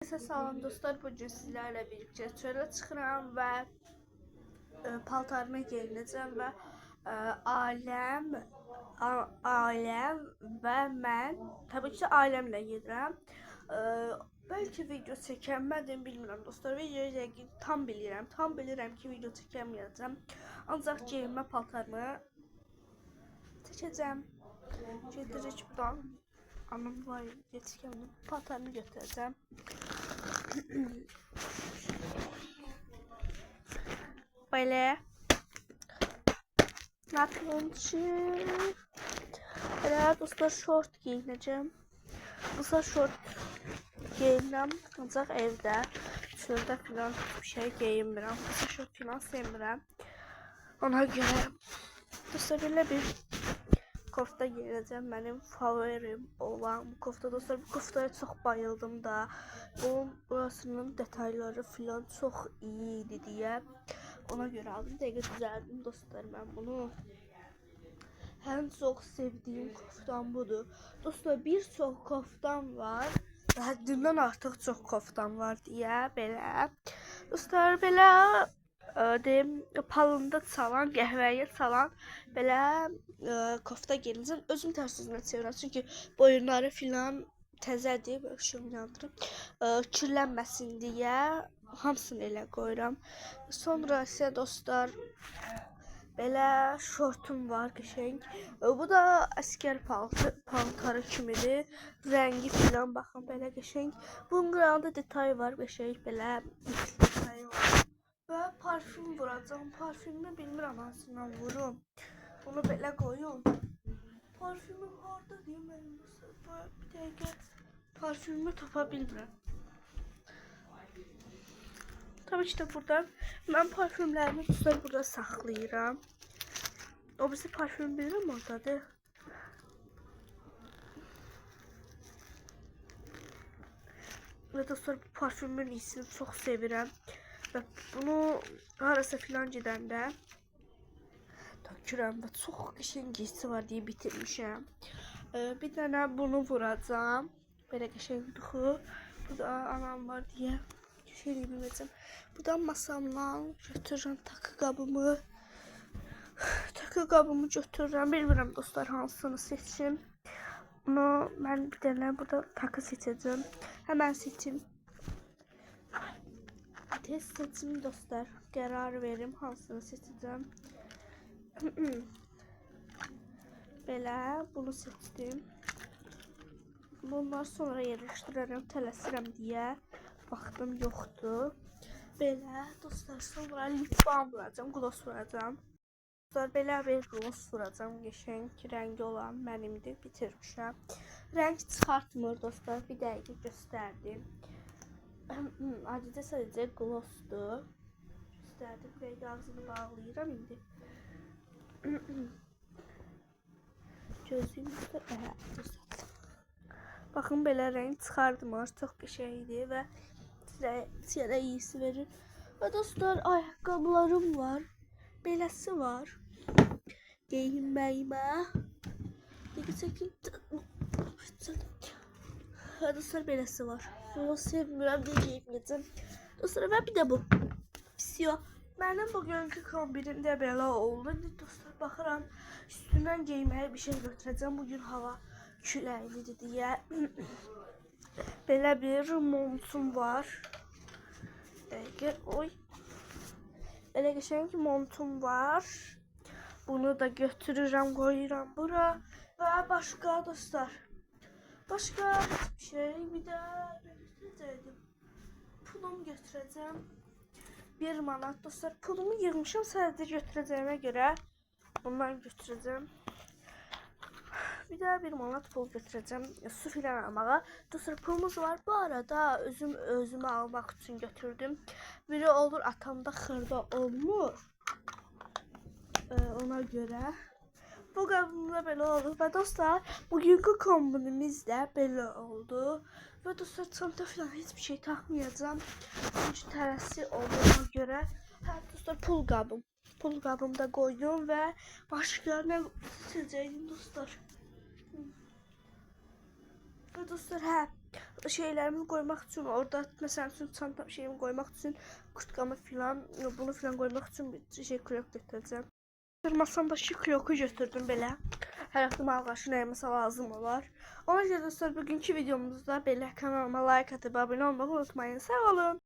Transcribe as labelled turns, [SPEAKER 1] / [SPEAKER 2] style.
[SPEAKER 1] Herkese salam dostlar. Bugün sizlerle birlikte çölə çıxıram və paltarımı geyinəcəm və ailəm və mən tabii ki ailəmlə gedirəm. Belki video çəkəmədim, bilmirəm dostlar. Videoyu yəqin tam bilirəm ki video çəkəməyəcəm. Ancaq geyinmə paltarımı çəkəcəm. Gedirik buradan. Anam var, yetişkənim. Paltarımı götürəcəm. Böyle ne yapayım ki? Böyle dostlar short giyineceğim. Dostlar short giyinəm ancaq evdə. Çöldə filan bir şey giyinmirəm. Dostlar short filan sevmirəm. Ona görə dostlar belə bir kofta giyinəcəm. Mənim favorim olan bu kofta dostlar. Bu koftaya çox bayıldım da. Burasının detayları filan çox iyi idi deyə. Ona görə aldım. Dəqiqə düzəldim dostlar mən bunu. Ən çox sevdiyim koftam budur. Dostlar bir çox koftam var. Həddindən artıq çox koftam var deyə belə. Dostlar belə deyim palında çalan, qəhvəyə çalan belə kofta geyinəcəm. Özüm tərs üzünə çevirəm. Çünki boyunları filan təzədir. Böyle şunu yandırım. Kirlənməsin deyə hamısını elə qoyuram. Sonra isə dostlar belə şortum var qəşəng. Bu da əskər paltarı kimidir. Rəngi filan baxın belə qəşəng. Bunun qırağında detay var qəşəng belə detayı var. Və parfüm vuracağım. Parfümü bilmirəm hansından vurum. Bunu belə qoyun. Parfümüm harda deyim mənim dostlar. Bir dəqiqə parfümümü tapa bilmirəm. Tabii ki de burada. Ben parfümlerimi dostlar burada saxlayıram. O bizi parfüm bilirəm oradadır. Ve dostlar bu parfümün iyisini çok sevirəm. Ve bunu harasa filan gedəndə tökürəm və çox qəşəng iyisi var deyə bitirmişəm. Bir dənə bunu vuracağım. Belə qəşəng duxu. Bu da anam var deyə şey bilməyəcəm. Buradan masamdan götürürəm takı qabımı. Takı qabımı götürürəm. Bilmirəm dostlar hansını seçim. Bunu mən bir dənə burada takı seçəcəm. Həmən seçim. Tez seçim dostlar. Qərar verim hansını seçəcəm. Belə bunu seçdim. Bunlar sonra yerləşdirərəm, tələsirəm deyə vaxtım yoxdur. Belə dostlar sonra lip balm vuracağım, gloss vuracağım. Dostlar belə bir gloss vuracağım, qəşəng rəngi olan mənimdir, bitirmişəm. Rəng çıxartmır dostlar, bir dəqiqə göstərdim. Adicə sadəcə glossdur. Göstərdim, bir dəqiqə ağzını bağlayıram indi. Gözlüyümüzdə dostlar. Baxın belə rəng çıxartmır, çox qəşəngdir və sizə iyisi verir. Və dostlar ayaqqabılarım var. Beləsi var. Geyinməyimə. Dostlar beləsi var. Bunu sevmirəm deyə geyinməyəcəm. Dostlar və bir də bu. Pisiyo. Mənim bugünkü kombinimdə belə oldu. Dostlar baxıram üstündən geyməyə bir şey götürəcəm. Bugün hava küləklidir deyə. Belə bir montum var. Oy. Elə qəşəng montum var. Bunu da götürürəm, qoyuram bura. Və başqa dostlar. Başqa bir şey. Bir də götürəcəydim. Pulumu götürəcəm. 1 manat dostlar. Pulumu yığmışam sadəcə götürəcəyimə görə. Bundan götürəcəm. Bir daha 1 manat pul götürəcəm. Su filan almağa. Dostlar pulumuz var. Bu arada özümü almaq üçün götürdüm. Biri olur atamda xırda olmur. Ona görə. Bu qabımda belə oldu. Və dostlar bugünkü kombinimiz də belə oldu. Və dostlar çanta filan heç bir şey taxmayacağım. Çünki tərəsi olduğuna görə. Hə dostlar pul qabım. Pul qabımda qoydum və başqa nə seçəcəydim dostlar. Dostlar hə şeylerimi koymak için orada mesela üçün çantam şeyimi koymak için kurtkamı filan bunu filan koymak için bir şey krok götüreceğim. Masamdakı kroku götürdüm belə. Hər vaxtım ağaçın əyməsə lazım olar. Ona görə dostlar bugünkü videomuzda belə kanalıma like atıp abone olmayı unutmayın. Sağ olun.